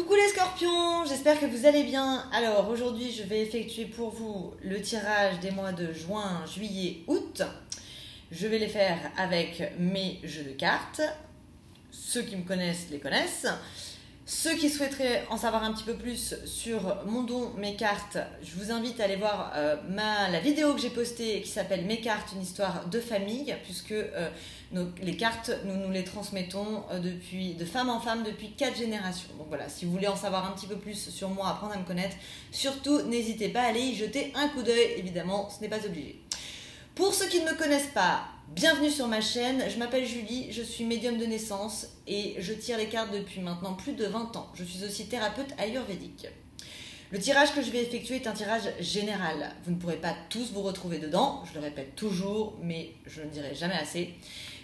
Coucou les scorpions, j'espère que vous allez bien. Alors aujourd'hui je vais effectuer pour vous le tirage des mois de juin, juillet, août. Je vais les faire avec mes jeux de cartes. Ceux qui me connaissent les connaissent. Ceux qui souhaiteraient en savoir un petit peu plus sur mon don, mes cartes, je vous invite à aller voir la vidéo que j'ai postée qui s'appelle Mes cartes, une histoire de famille, puisque les cartes, nous les transmettons de femme en femme depuis 4 générations. Donc voilà, si vous voulez en savoir un petit peu plus sur moi, apprendre à me connaître, surtout n'hésitez pas à aller y jeter un coup d'œil, évidemment, ce n'est pas obligé. Pour ceux qui ne me connaissent pas, bienvenue sur ma chaîne, je m'appelle Julie, je suis médium de naissance et je tire les cartes depuis maintenant plus de 20 ans. Je suis aussi thérapeute ayurvédique. Le tirage que je vais effectuer est un tirage général. Vous ne pourrez pas tous vous retrouver dedans, je le répète toujours, mais je ne le dirai jamais assez.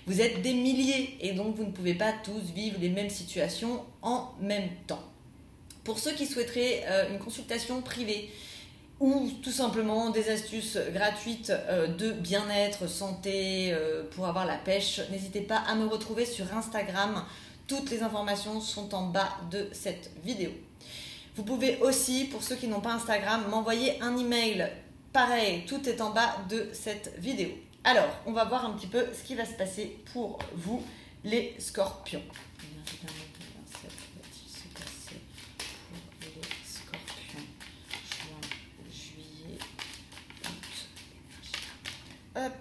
Vous êtes des milliers et donc vous ne pouvez pas tous vivre les mêmes situations en même temps. Pour ceux qui souhaiteraient une consultation privée, ou tout simplement des astuces gratuites de bien-être, santé, pour avoir la pêche, n'hésitez pas à me retrouver sur Instagram. Toutes les informations sont en bas de cette vidéo. Vous pouvez aussi, pour ceux qui n'ont pas Instagram, m'envoyer un email. Pareil, tout est en bas de cette vidéo. Alors, on va voir un petit peu ce qui va se passer pour vous, les scorpions. Hop,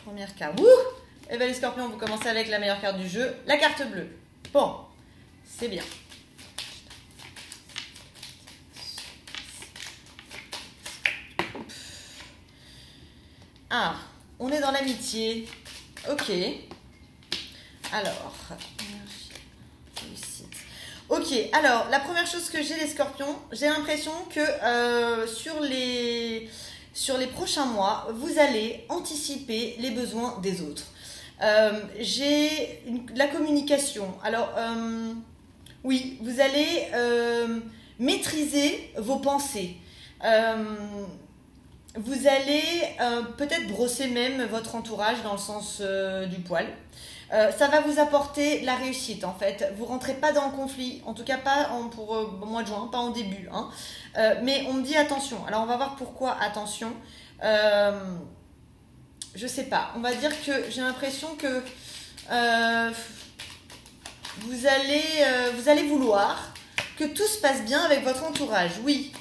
première carte. Wouh! Et bien les scorpions, vous commencez avec la meilleure carte du jeu, la carte bleue. Bon, c'est bien. Ah, on est dans l'amitié. Ok. Alors, ok, alors la première chose que j'ai les scorpions, j'ai l'impression que sur les prochains mois, vous allez anticiper les besoins des autres. J'ai la communication. Alors, oui, vous allez maîtriser vos pensées. Vous allez peut-être brosser même votre entourage dans le sens du poil. Ça va vous apporter la réussite en fait. Vous ne rentrez pas dans le conflit, en tout cas pas pour le mois de juin, pas en début. Hein. Mais on me dit attention. Alors on va voir pourquoi attention. Je sais pas. On va dire que j'ai l'impression que vous allez vouloir que tout se passe bien avec votre entourage. Oui,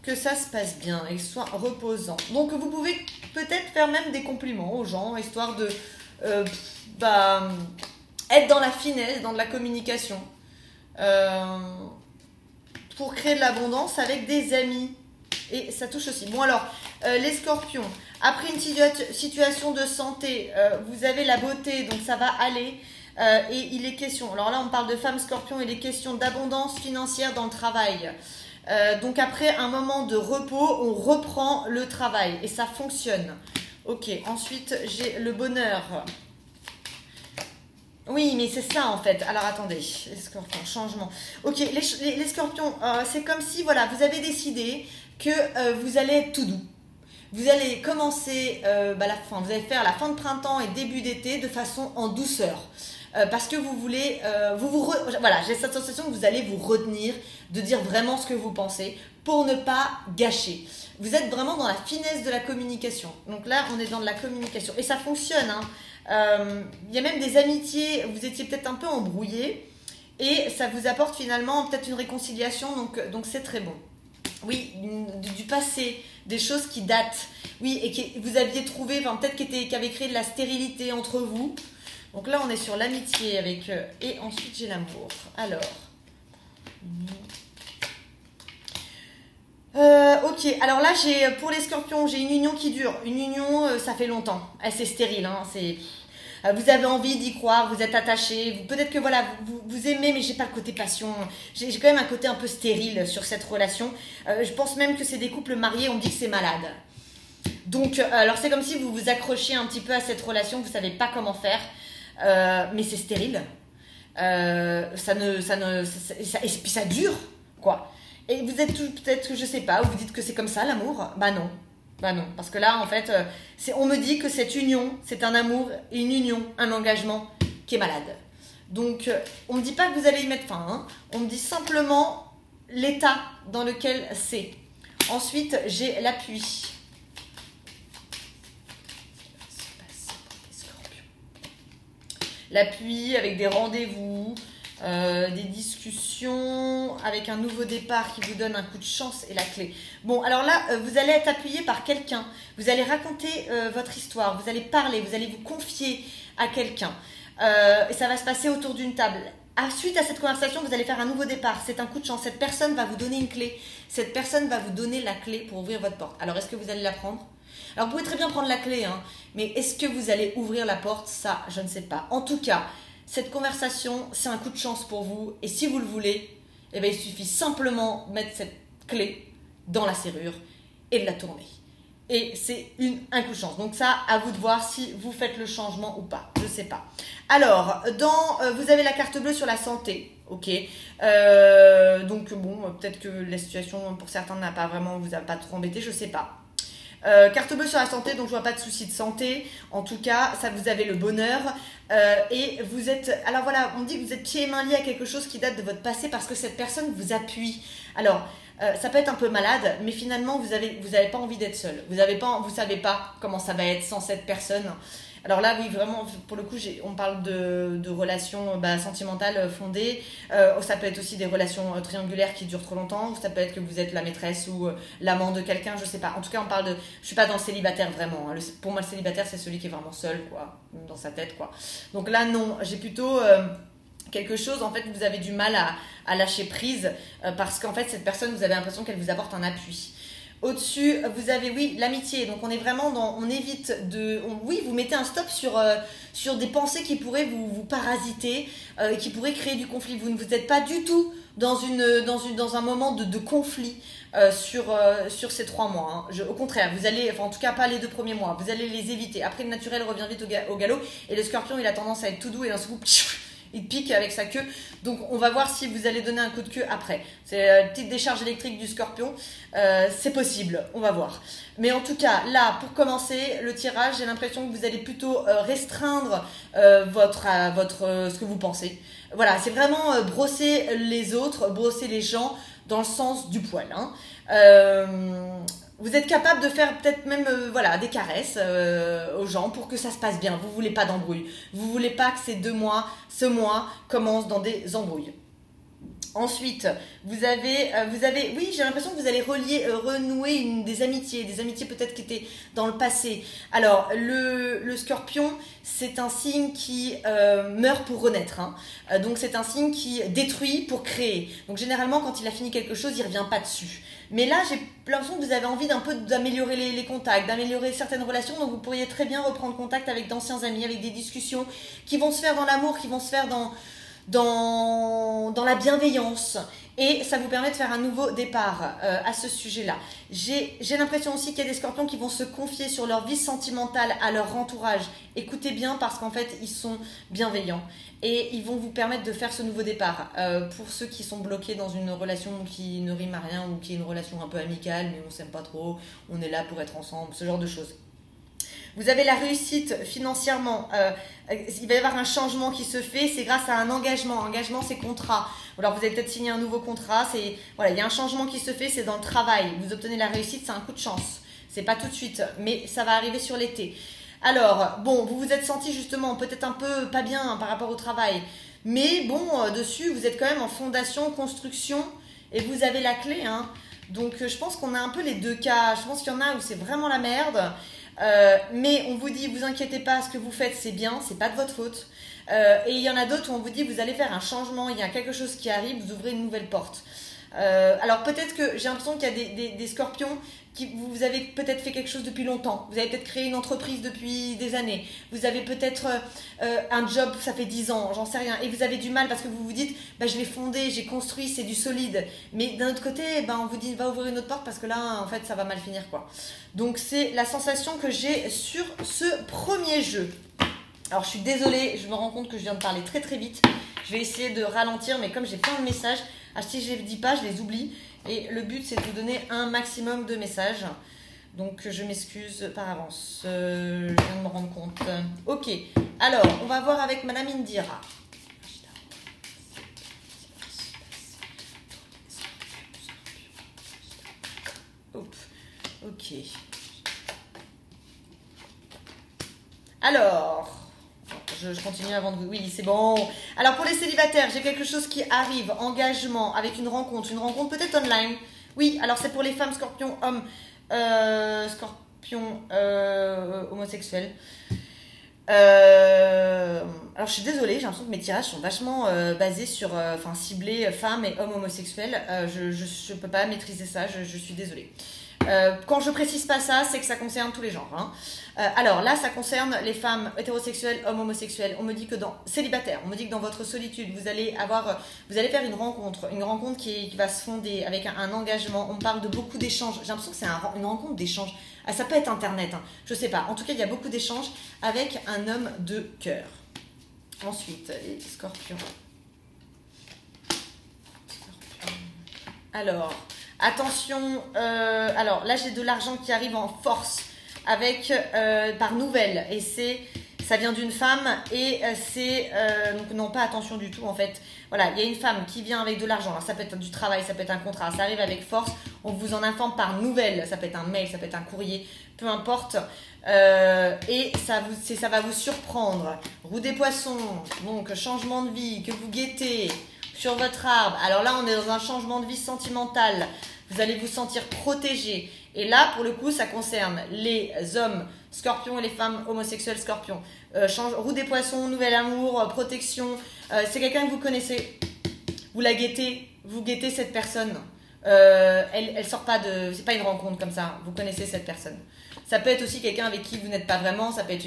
que ça se passe bien et que ce soit reposant. Donc vous pouvez peut-être faire même des compliments aux gens, histoire de être dans la finesse, dans de la communication, pour créer de l'abondance avec des amis. Et ça touche aussi. Bon alors, les scorpions, après une situation de santé, vous avez la beauté, donc ça va aller. Et il est question, alors là on parle de femmes scorpions, il est question d'abondance financière dans le travail. Donc après un moment de repos, on reprend le travail et ça fonctionne. Ok, ensuite j'ai le bonheur. Oui, mais c'est ça en fait. Alors attendez, les scorpions, changement. Ok, les scorpions, c'est comme si voilà, vous avez décidé que vous allez être tout doux. Vous allez commencer vous allez faire la fin de printemps et début d'été de façon en douceur. Parce que vous voulez, voilà, j'ai cette sensation que vous allez vous retenir de dire vraiment ce que vous pensez pour ne pas gâcher. Vous êtes vraiment dans la finesse de la communication. Donc là, on est dans de la communication. Et ça fonctionne. Hein. Y a même des amitiés, vous étiez peut-être un peu embrouillés. Et ça vous apporte finalement peut-être une réconciliation. Donc c'est très bon. Oui, du passé, des choses qui datent. Oui, et que vous aviez trouvé, peut-être qui avaient créé de la stérilité entre vous. Donc là, on est sur l'amitié avec... et ensuite, j'ai l'amour. Alors... ok, alors là, pour les scorpions, j'ai une union qui dure. Une union, ça fait longtemps. C'est stérile, hein, vous avez envie d'y croire, vous êtes attachés. Peut-être que voilà, vous aimez, mais j'ai pas le côté passion. J'ai quand même un côté un peu stérile sur cette relation. Je pense même que c'est des couples mariés, on dit que c'est malade. Donc, alors c'est comme si vous vous accrochiez un petit peu à cette relation, vous savez pas comment faire. Mais c'est stérile. Et puis ça dure, quoi. Et vous êtes peut-être que je sais pas, vous dites que c'est comme ça l'amour. Bah non, parce que là en fait, on me dit que cette union, c'est un amour, une union, un engagement qui est malade. Donc on me dit pas que vous allez y mettre fin. Hein. On me dit simplement l'état dans lequel c'est. Ensuite, j'ai l'appui. L'appui avec des rendez-vous, des discussions, avec un nouveau départ qui vous donne un coup de chance et la clé. Bon, alors là, vous allez être appuyé par quelqu'un. Vous allez raconter votre histoire, vous allez parler, vous allez vous confier à quelqu'un. Et ça va se passer autour d'une table. Suite à cette conversation, vous allez faire un nouveau départ. C'est un coup de chance. Cette personne va vous donner une clé. Cette personne va vous donner la clé pour ouvrir votre porte. Alors, est-ce que vous allez la prendre? Alors, vous pouvez très bien prendre la clé, hein, mais est-ce que vous allez ouvrir la porte? Ça, je ne sais pas. En tout cas, cette conversation, c'est un coup de chance pour vous. Et si vous le voulez, eh bien, il suffit simplement de mettre cette clé dans la serrure et de la tourner. Et c'est un coup de chance. Donc ça, à vous de voir si vous faites le changement ou pas. Je ne sais pas. Alors, vous avez la carte bleue sur la santé. Ok. Donc bon, peut-être que la situation pour certains n'a pas vraiment, vous a pas trop embêté. Je ne sais pas. Carte bleue sur la santé, donc je vois pas de souci de santé. En tout cas, ça vous avez le bonheur. Et vous êtes... Alors voilà, on dit que vous êtes pieds et mains liés à quelque chose qui date de votre passé parce que cette personne vous appuie. Alors... ça peut être un peu malade, mais finalement, vous avez pas envie d'être seul. Vous savez pas comment ça va être sans cette personne. Alors là, oui, vraiment, pour le coup, on parle de relations sentimentales fondées. Ça peut être aussi des relations triangulaires qui durent trop longtemps. Ça peut être que vous êtes la maîtresse ou l'amant de quelqu'un, je sais pas. En tout cas, on parle de... Je suis pas dans le célibataire vraiment. Hein. Pour moi, le célibataire, c'est celui qui est vraiment seul, quoi, dans sa tête, quoi. Donc là, non, j'ai plutôt... quelque chose, en fait, vous avez du mal à lâcher prise parce qu'en fait, cette personne, vous avez l'impression qu'elle vous apporte un appui. Au-dessus, vous avez, oui, l'amitié. Donc, on est vraiment dans... On évite de... Oui, vous mettez un stop sur des pensées qui pourraient vous parasiter, qui pourraient créer du conflit. Vous ne vous êtes pas du tout dans un moment de conflit sur ces 3 mois. Hein. Au contraire, vous allez... Enfin, en tout cas, pas les 2 premiers mois. Vous allez les éviter. Après, le naturel revient vite au galop. Et le scorpion, il a tendance à être tout doux et d'un coup... Il pique avec sa queue. Donc, on va voir si vous allez donner un coup de queue après. C'est une petite décharge électrique du scorpion. C'est possible. On va voir. Mais en tout cas, là, pour commencer le tirage, j'ai l'impression que vous allez plutôt restreindre ce que vous pensez. Voilà, c'est vraiment brosser les autres, brosser les gens dans le sens du poil. Hein. Vous êtes capable de faire peut-être même des caresses aux gens pour que ça se passe bien. Vous ne voulez pas d'embrouille. Vous ne voulez pas que ce mois commence dans des embrouilles. Ensuite, vous avez, oui, j'ai l'impression que vous allez renouer des amitiés peut-être qui étaient dans le passé. Alors, le scorpion, c'est un signe qui meurt pour renaître. Hein. Donc, c'est un signe qui détruit pour créer. Donc, généralement, quand il a fini quelque chose, il ne revient pas dessus. Mais là, j'ai l'impression que vous avez envie d'un peu d'améliorer les contacts, d'améliorer certaines relations. Donc, vous pourriez très bien reprendre contact avec d'anciens amis, avec des discussions qui vont se faire dans l'amour, qui vont se faire dans la bienveillance. Et ça vous permet de faire un nouveau départ à ce sujet-là. J'ai l'impression aussi qu'il y a des scorpions qui vont se confier sur leur vie sentimentale à leur entourage. Écoutez bien parce qu'en fait, ils sont bienveillants. Et ils vont vous permettre de faire ce nouveau départ. Pour ceux qui sont bloqués dans une relation qui ne rime à rien ou qui est une relation un peu amicale, mais on ne s'aime pas trop, on est là pour être ensemble, ce genre de choses. Vous avez la réussite financièrement. Il va y avoir un changement qui se fait. C'est grâce à un engagement. Engagement, c'est contrat. Alors, vous avez peut-être signé un nouveau contrat. Il y a un changement qui se fait. C'est dans le travail. Vous obtenez la réussite. C'est un coup de chance. C'est pas tout de suite, mais ça va arriver sur l'été. Alors, bon, vous vous êtes senti justement peut-être un peu pas bien par rapport au travail. Mais bon, dessus, vous êtes quand même en fondation, construction. Et vous avez la clé. Hein. Donc, je pense qu'on a un peu les deux cas. Je pense qu'il y en a où c'est vraiment la merde. Mais on vous dit, vous inquiétez pas, ce que vous faites c'est bien, c'est pas de votre faute. Et il y en a d'autres où on vous dit, vous allez faire un changement, il y a quelque chose qui arrive, vous ouvrez une nouvelle porte. Alors peut-être que j'ai l'impression qu'il y a des scorpions qui vous avez peut-être fait quelque chose depuis longtemps. Vous avez peut-être créé une entreprise depuis des années. Vous avez peut-être un job, ça fait 10 ans, j'en sais rien. Et vous avez du mal parce que vous vous dites, je l'ai fondé, j'ai construit, c'est du solide. Mais d'un autre côté, on vous dit, va ouvrir une autre porte parce que là, en fait, ça va mal finir, quoi. Donc c'est la sensation que j'ai sur ce premier jeu. Alors je suis désolée, je me rends compte que je viens de parler très très vite. Je vais essayer de ralentir, mais comme j'ai plein de messages, si je ne les dis pas, je les oublie. Et le but, c'est de vous donner un maximum de messages. Donc, je m'excuse par avance. Je viens de me rendre compte. Ok. Alors, on va voir avec Madame Indira. Ok. Alors, je continue avant de... Oui, c'est bon. Alors, pour les célibataires, j'ai quelque chose qui arrive. Engagement avec une rencontre peut-être online. Oui, alors c'est pour les femmes scorpions, hommes, scorpions homosexuels. Alors, je suis désolée, j'ai l'impression que mes tirages sont vachement basés sur... ciblés femmes et hommes homosexuels. Je peux pas maîtriser ça, je suis désolée. Quand je précise pas ça, c'est que ça concerne tous les genres. Hein. Alors là, ça concerne les femmes hétérosexuelles, hommes homosexuels. On me dit que célibataires, on me dit que dans votre solitude, vous allez faire une rencontre qui va se fonder avec un engagement. On parle de beaucoup d'échanges. J'ai l'impression que c'est une rencontre d'échanges. Ah, ça peut être internet, hein. Je sais pas. En tout cas, il y a beaucoup d'échanges avec un homme de cœur. Ensuite, les scorpions. Alors, attention, alors là j'ai de l'argent qui arrive en force par nouvelle et ça vient d'une femme et donc non, pas attention du tout en fait. Voilà, il y a une femme qui vient avec de l'argent. Alors ça peut être du travail, ça peut être un contrat, ça arrive avec force. On vous en informe par nouvelle, ça peut être un mail, ça peut être un courrier, peu importe. Et ça va vous surprendre. Roue des poissons, donc changement de vie que vous guettez sur votre arbre. Alors là, on est dans un changement de vie sentimental. Vous allez vous sentir protégé. Et là, pour le coup, ça concerne les hommes scorpions et les femmes homosexuelles scorpions. Roue des poissons, nouvel amour, protection. C'est quelqu'un que vous connaissez. Vous la guettez. Vous guettez cette personne. Elle sort pas de... C'est pas une rencontre comme ça. Vous connaissez cette personne. Ça peut être aussi quelqu'un avec qui vous n'êtes pas vraiment. Ça peut être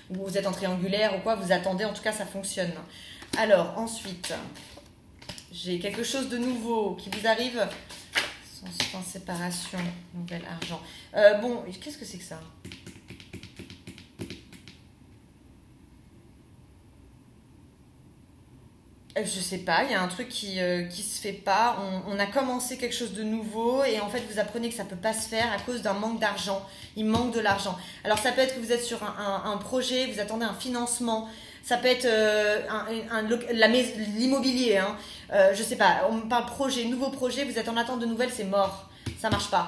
vous êtes en triangulaire ou quoi. Vous attendez. En tout cas, ça fonctionne. Alors, ensuite... J'ai quelque chose de nouveau qui vous arrive. Sans séparation, nouvel argent. Bon, qu'est-ce que c'est que ça? Je sais pas, il y a un truc qui se fait pas. On a commencé quelque chose de nouveau et en fait vous apprenez que ça peut pas se faire à cause d'un manque d'argent. Il manque de l'argent. Alors ça peut être que vous êtes sur un projet, vous attendez un financement. Ça peut être l'immobilier. Hein. Je sais pas, on me parle projet, nouveau projet, vous êtes en attente de nouvelles, c'est mort. Ça marche pas.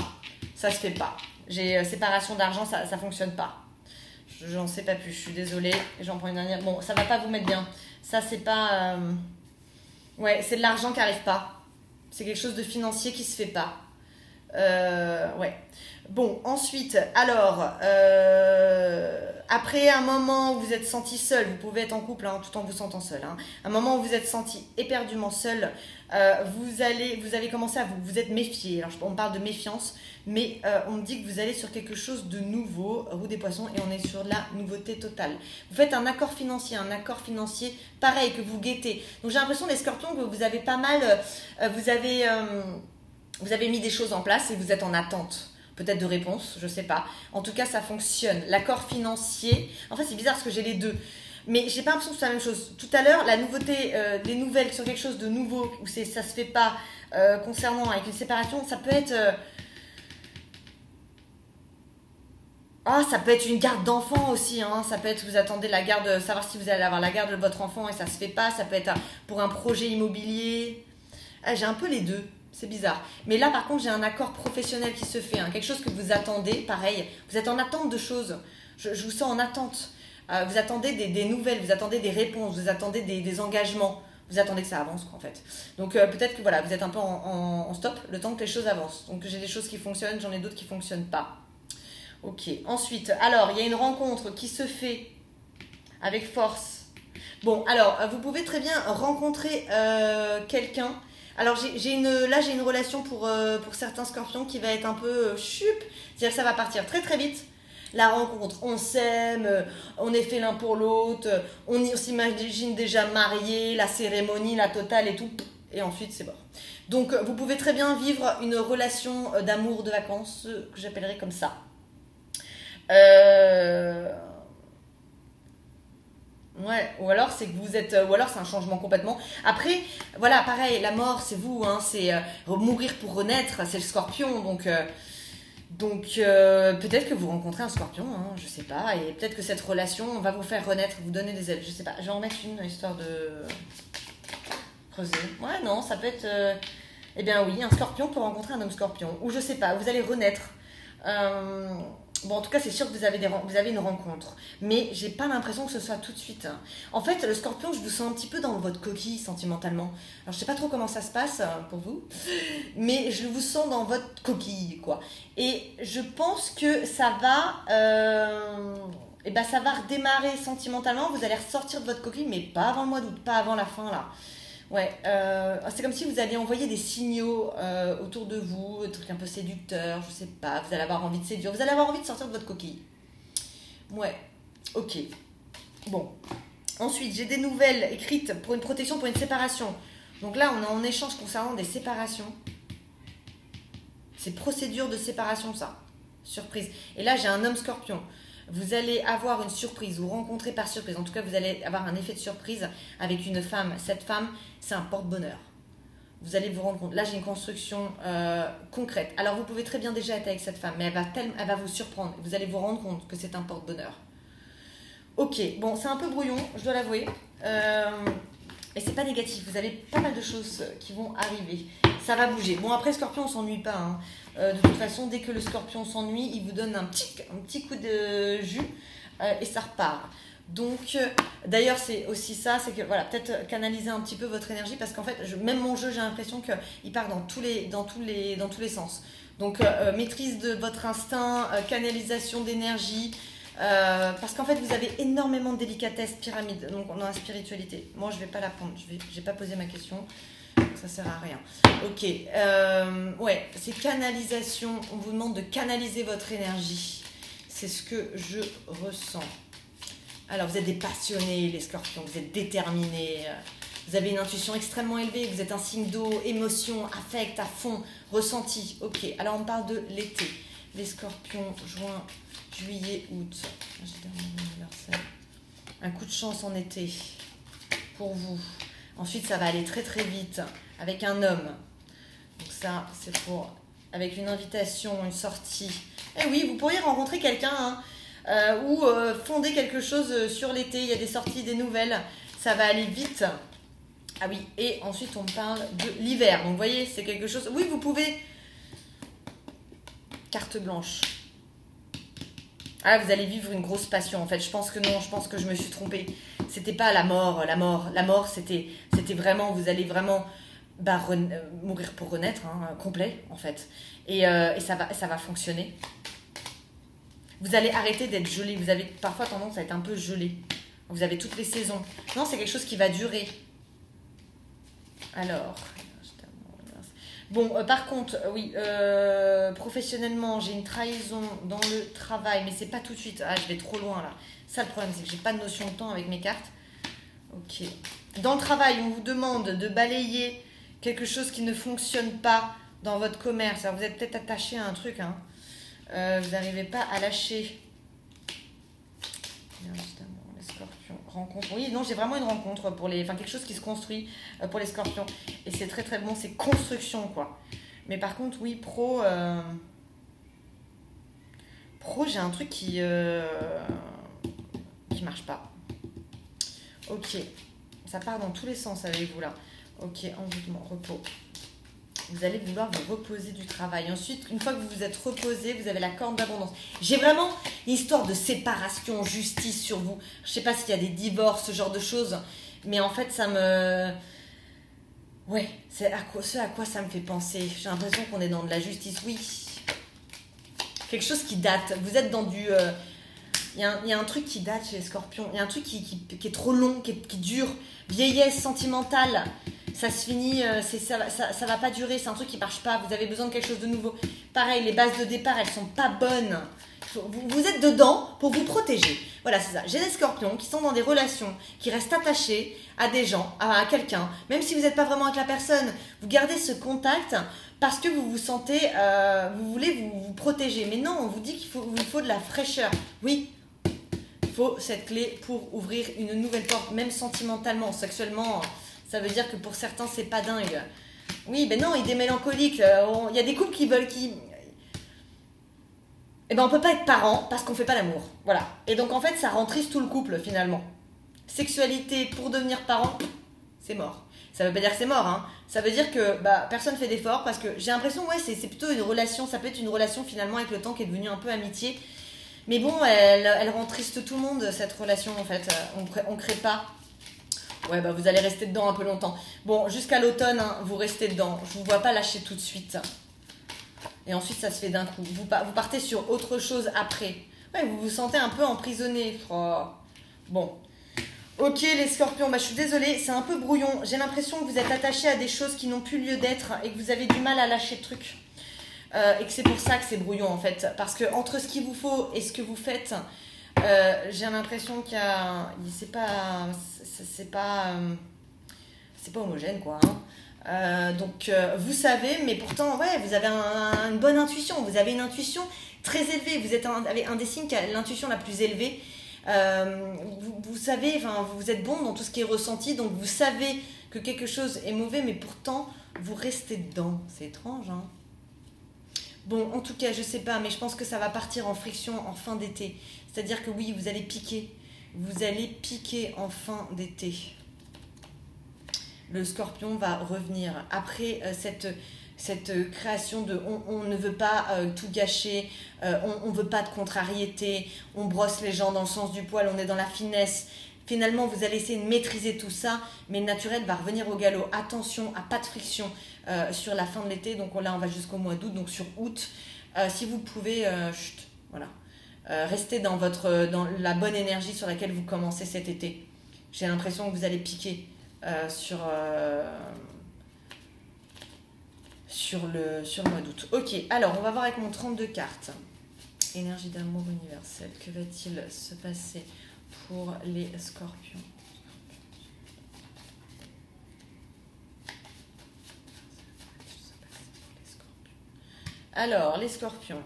Ça se fait pas. J'ai séparation d'argent, ça fonctionne pas. J'en sais pas plus, je suis désolée. J'en prends une dernière. Bon, ça va pas vous mettre bien. Ça, c'est pas... Ouais, c'est de l'argent qui arrive pas. C'est quelque chose de financier qui se fait pas. Ouais. Bon, ensuite, alors, après un moment où vous êtes senti seul, vous pouvez être en couple hein, tout en vous sentant seul. Hein. Un moment où vous êtes senti éperdument seul, vous avez commencé à vous êtes méfié. Alors, on parle de méfiance, mais on me dit que vous allez sur quelque chose de nouveau, roue des poissons, et on est sur la nouveauté totale. Vous faites un accord financier pareil que vous guettez. Donc, j'ai l'impression, les scorpions, que vous avez pas mal, vous avez mis des choses en place et vous êtes en attente. Peut-être de réponse, je sais pas. En tout cas, ça fonctionne. L'accord financier, en fait, c'est bizarre parce que j'ai les deux. Mais j'ai pas l'impression que c'est la même chose. Tout à l'heure, la nouveauté, les nouvelles sur quelque chose de nouveau, où ça se fait pas, concernant avec une séparation, ça peut être... ça peut être une garde d'enfant aussi. Hein. Ça peut être, vous attendez la garde, savoir si vous allez avoir la garde de votre enfant et ça se fait pas. Ça peut être pour un projet immobilier. J'ai un peu les deux. C'est bizarre. Mais là, par contre, j'ai un accord professionnel qui se fait. Hein. Quelque chose que vous attendez, pareil. Vous êtes en attente de choses. Je vous sens en attente. Vous attendez des nouvelles, vous attendez des réponses, vous attendez des engagements. Vous attendez que ça avance, quoi, en fait. Donc, peut-être que voilà, vous êtes un peu en stop, le temps que les choses avancent. Donc, j'ai des choses qui fonctionnent, j'en ai d'autres qui ne fonctionnent pas. Ok. Ensuite, alors, il y a une rencontre qui se fait avec force. Bon, alors, vous pouvez très bien rencontrer quelqu'un. Alors, j'ai une relation pour certains scorpions qui va être un peu chup. C'est-à-dire que ça va partir très très vite. La rencontre, on s'aime, on est fait l'un pour l'autre, on s'imagine déjà mariés, la cérémonie, la totale et tout. Et ensuite, c'est mort. Donc, vous pouvez très bien vivre une relation d'amour, de vacances, que j'appellerais comme ça. Ouais, ou alors c'est que vous êtes, ou alors c'est un changement complètement. Après, voilà, pareil, la mort, c'est vous, hein, c'est mourir pour renaître, c'est le scorpion, donc peut-être que vous rencontrez un scorpion, hein, je sais pas, et peut-être que cette relation va vous faire renaître, vous donner des ailes, je sais pas. Je vais en mettre une histoire de creuser. Ouais, non, ça peut être, eh bien oui, un scorpion peut rencontrer un homme scorpion, ou je sais pas, vous allez renaître. Bon, en tout cas, c'est sûr que vous avez une rencontre. Mais j'ai pas l'impression que ce soit tout de suite. En fait, le scorpion, je vous sens un petit peu dans votre coquille sentimentalement. Alors, je sais pas trop comment ça se passe pour vous, mais je vous sens dans votre coquille, quoi. Et je pense que ça va... ça va redémarrer sentimentalement. Vous allez ressortir de votre coquille, mais pas avant le mois d'août, pas avant la fin, là. Ouais, c'est comme si vous alliez envoyer des signaux autour de vous, des trucs un peu séducteurs, je sais pas, vous allez avoir envie de séduire, vous allez avoir envie de sortir de votre coquille. Ouais, ok. Bon. Ensuite, j'ai des nouvelles écrites pour une protection, pour une séparation. Donc là, on est en échange concernant des séparations. C'est procédure de séparation, ça. Surprise. Et là, j'ai un homme scorpion. Vous allez avoir une surprise, vous rencontrez par surprise. En tout cas, vous allez avoir un effet de surprise avec une femme. Cette femme, c'est un porte-bonheur. Vous allez vous rendre compte. Là, j'ai une construction concrète. Alors, vous pouvez très bien déjà être avec cette femme, mais elle va vous surprendre. Vous allez vous rendre compte que c'est un porte-bonheur. Ok, bon, c'est un peu brouillon, je dois l'avouer. Et c'est pas négatif. Vous avez pas mal de choses qui vont arriver. Ça va bouger. Bon, après, Scorpion, on s'ennuie pas, hein. De toute façon, dès que le Scorpion s'ennuie, il vous donne un petit coup de jus et ça repart. Donc, d'ailleurs, c'est aussi ça, c'est que voilà, peut-être canaliser un petit peu votre énergie parce qu'en fait, même mon jeu, j'ai l'impression qu'il part dans tous les sens. Donc, maîtrise de votre instinct, canalisation d'énergie, parce qu'en fait, vous avez énormément de délicatesse, pyramide, donc dans la spiritualité. Moi, je vais pas la prendre, j'ai pas posé ma question. Ça sert à rien. Ok, ouais, c'est canalisation. On vous demande de canaliser votre énergie. C'est ce que je ressens. Alors, vous êtes des passionnés, les scorpions. Vous êtes déterminés. Vous avez une intuition extrêmement élevée. Vous êtes un signe d'eau, émotion, affect à fond, ressenti. Ok, alors on parle de l'été. Les scorpions, juin, juillet, août. Un coup de chance en été pour vous. Ensuite, ça va aller très très vite avec un homme. Donc ça, c'est pour... avec une invitation, une sortie. Eh oui, vous pourriez rencontrer quelqu'un ou fonder quelque chose sur l'été. Il y a des sorties, des nouvelles. Ça va aller vite. Ah oui, et ensuite, on parle de l'hiver. Donc, vous voyez, c'est quelque chose... Oui, vous pouvez... Carte blanche. Ah, vous allez vivre une grosse passion. En fait, je pense que non, je pense que je me suis trompée. C'était pas la mort. La mort, c'était vraiment, vous allez vraiment mourir pour renaître, hein, complet, en fait. Et ça va fonctionner. Vous allez arrêter d'être gelé. Vous avez parfois tendance à être un peu gelé. Vous avez toutes les saisons. Non, c'est quelque chose qui va durer. Alors... Bon, par contre, oui, professionnellement, j'ai une trahison dans le travail, mais c'est pas tout de suite. Ah, je vais trop loin là. Ça, le problème, c'est que j'ai pas de notion de temps avec mes cartes. Ok. Dans le travail, on vous demande de balayer quelque chose qui ne fonctionne pas dans votre commerce. Alors, vous êtes peut-être attaché à un truc, hein. Vous n'arrivez pas à lâcher. Bien, justement, les scorpions. Rencontre. Oui, non, j'ai vraiment une rencontre pour les... Enfin, quelque chose qui se construit pour les scorpions. Et c'est très, très bon. C'est construction, quoi. Mais par contre, oui, pro, j'ai un truc qui marche pas. Ok. Ça part dans tous les sens avec vous, là. Ok, envoûtement, repos. Vous allez vouloir vous reposer du travail. Ensuite, une fois que vous vous êtes reposé, vous avez la corne d'abondance. J'ai vraiment une histoire de séparation, justice sur vous. Je ne sais pas s'il y a des divorces, ce genre de choses. Mais en fait, ça me... Ouais, c'est ce à quoi ça me fait penser. J'ai l'impression qu'on est dans de la justice. Oui. Quelque chose qui date. Vous êtes dans du... Il y a un truc qui date chez les scorpions. Il y a un truc qui est trop long, qui dure. Vieillesse sentimentale. Ça se finit, ça va pas durer, c'est un truc qui marche pas, vous avez besoin de quelque chose de nouveau. Pareil, les bases de départ, elles sont pas bonnes. Vous êtes dedans pour vous protéger. Voilà, c'est ça. J'ai des scorpions qui sont dans des relations, qui restent attachés à des gens, à quelqu'un. Même si vous n'êtes pas vraiment avec la personne, vous gardez ce contact parce que vous vous sentez, vous voulez vous protéger. Mais non, on vous dit qu'il vous faut de la fraîcheur. Oui, il faut cette clé pour ouvrir une nouvelle porte, même sentimentalement, sexuellement. Ça veut dire que pour certains, c'est pas dingue. Oui, ben non, il est mélancolique. Il y a des couples qui veulent... Eh ben, on peut pas être parents parce qu'on fait pas l'amour. Voilà. Et donc, en fait, ça rend triste tout le couple, finalement. Sexualité pour devenir parent, c'est mort. Ça veut pas dire que c'est mort, hein. Ça veut dire que bah, personne fait d'effort parce que j'ai l'impression, ouais, c'est plutôt une relation, ça peut être une relation finalement avec le temps qui est devenue un peu amitié. Mais bon, elle rend triste tout le monde, cette relation en fait. On crée pas. Ouais, bah vous allez rester dedans un peu longtemps. Bon, jusqu'à l'automne, hein, vous restez dedans. Je vous vois pas lâcher tout de suite. Et ensuite, ça se fait d'un coup. Vous partez sur autre chose après. Ouais, vous vous sentez un peu emprisonné. Oh. Bon. Ok, les scorpions, bah, je suis désolée, c'est un peu brouillon. J'ai l'impression que vous êtes attachés à des choses qui n'ont plus lieu d'être et que vous avez du mal à lâcher le truc. Et que c'est pour ça que c'est brouillon, en fait. Parce que entre ce qu'il vous faut et ce que vous faites, j'ai l'impression qu'il y a... C'est pas homogène, quoi. Hein. Donc, vous savez, mais pourtant, ouais, vous avez une bonne intuition. Vous avez une intuition très élevée. Vous êtes un des signes qui a l'intuition la plus élevée. Vous savez, enfin, vous êtes bon dans tout ce qui est ressenti, donc vous savez que quelque chose est mauvais, mais pourtant, vous restez dedans. C'est étrange, hein. Bon, en tout cas, je sais pas, mais je pense que ça va partir en friction en fin d'été. C'est-à-dire que oui, vous allez piquer. Vous allez piquer en fin d'été. Le scorpion va revenir. Après cette création de on ne veut pas tout gâcher, on ne veut pas de contrariété, on brosse les gens dans le sens du poil, on est dans la finesse. Finalement, vous allez essayer de maîtriser tout ça, mais le naturel va revenir au galop. Attention à pas de friction sur la fin de l'été. Donc là, on va jusqu'au mois d'août, donc sur août. Si vous pouvez, voilà. Restez dans la bonne énergie sur laquelle vous commencez cet été. J'ai l'impression que vous allez piquer sur le mois d'août. Ok, alors on va voir avec mon 32 cartes. Énergie d'amour universelle. Que va-t-il se passer pour les scorpions? Alors, les scorpions.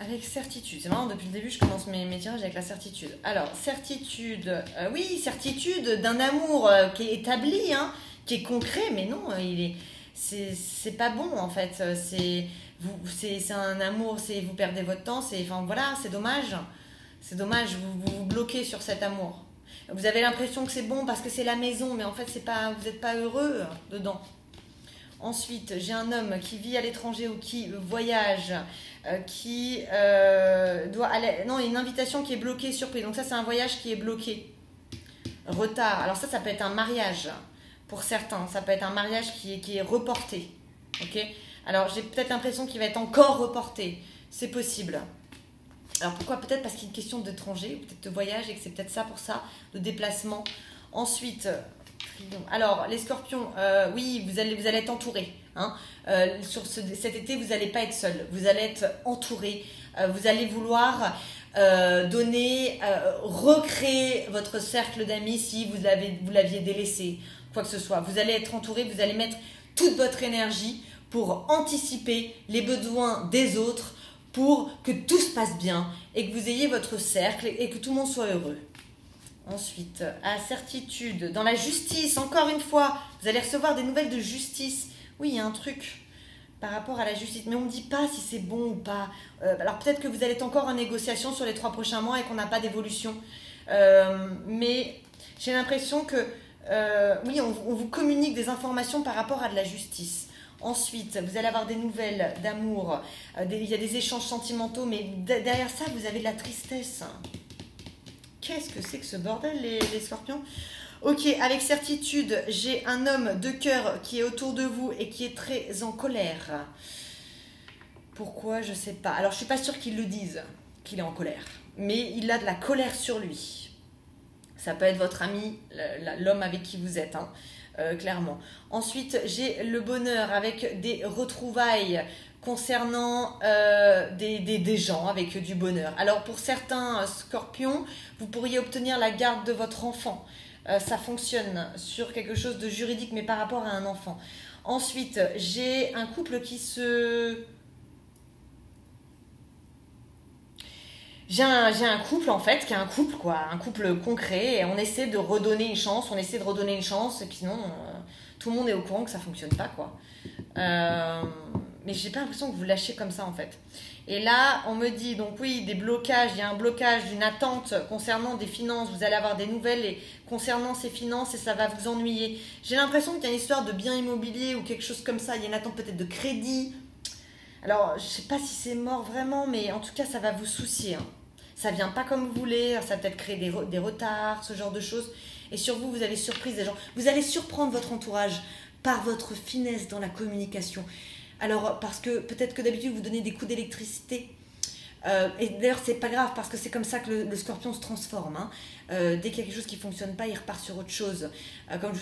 Avec certitude. C'est marrant, depuis le début, je commence mes tirages avec la certitude. Alors, certitude. Oui, certitude d'un amour qui est établi, hein, qui est concret, mais non, c'est pas bon, en fait. C'est un amour, vous perdez votre temps, enfin, voilà, c'est dommage. C'est dommage, vous vous bloquez sur cet amour. Vous avez l'impression que c'est bon parce que c'est la maison, mais en fait, vous n'êtes pas heureux dedans. Ensuite, j'ai un homme qui vit à l'étranger ou qui voyage, qui doit aller... Non, il y a une invitation qui est bloquée, surprise. Donc ça, c'est un voyage qui est bloqué. Retard. Alors ça peut être un mariage pour certains. Ça peut être un mariage qui est reporté. Ok. Alors, j'ai peut-être l'impression qu'il va être encore reporté. C'est possible. Alors, pourquoi? Peut-être parce qu'il y a une question d'étranger, peut-être de voyage, et que c'est peut-être ça pour ça, de déplacement. Ensuite... Alors, les scorpions, oui, vous allez être entourés. Hein. Sur cet été, vous n'allez pas être seul. Vous allez être entourés. Vous allez vouloir recréer votre cercle d'amis si vous l'aviez délaissé, quoi que ce soit. Vous allez être entourés, vous allez mettre toute votre énergie pour anticiper les besoins des autres, pour que tout se passe bien et que vous ayez votre cercle et que tout le monde soit heureux. Ensuite, à certitude, dans la justice, encore une fois, vous allez recevoir des nouvelles de justice. Oui, il y a un truc par rapport à la justice, mais on ne dit pas si c'est bon ou pas. Alors peut-être que vous allez être encore en négociation sur les 3 prochains mois et qu'on n'a pas d'évolution. Mais j'ai l'impression que, oui, on vous communique des informations par rapport à de la justice. Ensuite, vous allez avoir des nouvelles d'amour, il y a des échanges sentimentaux, mais derrière ça, vous avez de la tristesse. Qu'est-ce que c'est que ce bordel, les scorpions? Ok, avec certitude, j'ai un homme de cœur qui est autour de vous et qui est très en colère. Pourquoi? Je sais pas. Alors, je suis pas sûre qu'il le dise, qu'il est en colère. Mais il a de la colère sur lui. Ça peut être votre ami, l'homme avec qui vous êtes, hein, clairement. Ensuite, j'ai le bonheur avec des retrouvailles concernant des gens avec du bonheur. Alors pour certains scorpions, vous pourriez obtenir la garde de votre enfant. Ça fonctionne sur quelque chose de juridique, mais par rapport à un enfant. Ensuite, j'ai un couple qui se... J'ai un couple en fait, qui est un couple quoi, un couple concret, et on essaie de redonner une chance, et puis sinon, tout le monde est au courant que ça fonctionne pas quoi. Mais j'ai pas l'impression que vous lâchez comme ça en fait. Et là, on me dit, donc oui, des blocages, il y a un blocage d'une attente concernant des finances. Vous allez avoir des nouvelles concernant ces finances et ça va vous ennuyer. J'ai l'impression qu'il y a une histoire de bien immobilier ou quelque chose comme ça. Il y a une attente peut-être de crédit. Alors, je ne sais pas si c'est mort vraiment, mais en tout cas, ça va vous soucier. Hein. Ça vient pas comme vous voulez, ça va peut-être créer des retards, ce genre de choses. Et sur vous, vous avez surprise des gens. Vous allez surprendre votre entourage par votre finesse dans la communication. Alors, parce que peut-être que d'habitude, vous donnez des coups d'électricité. Et d'ailleurs, c'est pas grave parce que c'est comme ça que le scorpion se transforme. Hein. Dès qu'il y a quelque chose qui ne fonctionne pas, il repart sur autre chose. Comme je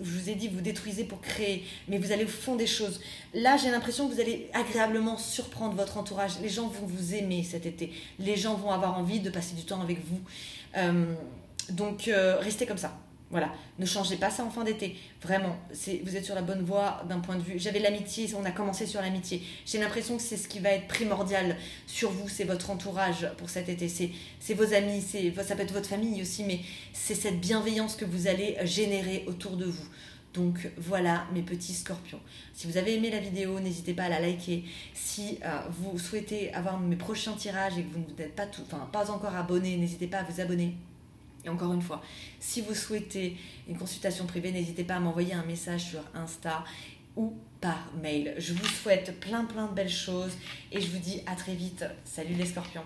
vous ai dit, vous détruisez pour créer, mais vous allez au fond des choses. Là, j'ai l'impression que vous allez agréablement surprendre votre entourage. Les gens vont vous aimer cet été. Les gens vont avoir envie de passer du temps avec vous. Donc, restez comme ça. Voilà, ne changez pas ça en fin d'été. Vraiment, vous êtes sur la bonne voie d'un point de vue. J'avais l'amitié, on a commencé sur l'amitié. J'ai l'impression que c'est ce qui va être primordial sur vous, c'est votre entourage pour cet été. C'est vos amis, ça peut être votre famille aussi, mais c'est cette bienveillance que vous allez générer autour de vous. Donc voilà mes petits scorpions. Si vous avez aimé la vidéo, n'hésitez pas à la liker. Si vous souhaitez avoir mes prochains tirages et que vous n'êtes pas encore abonné, n'hésitez pas à vous abonner. Et encore une fois, si vous souhaitez une consultation privée, n'hésitez pas à m'envoyer un message sur Insta ou par mail. Je vous souhaite plein de belles choses et je vous dis à très vite. Salut les scorpions!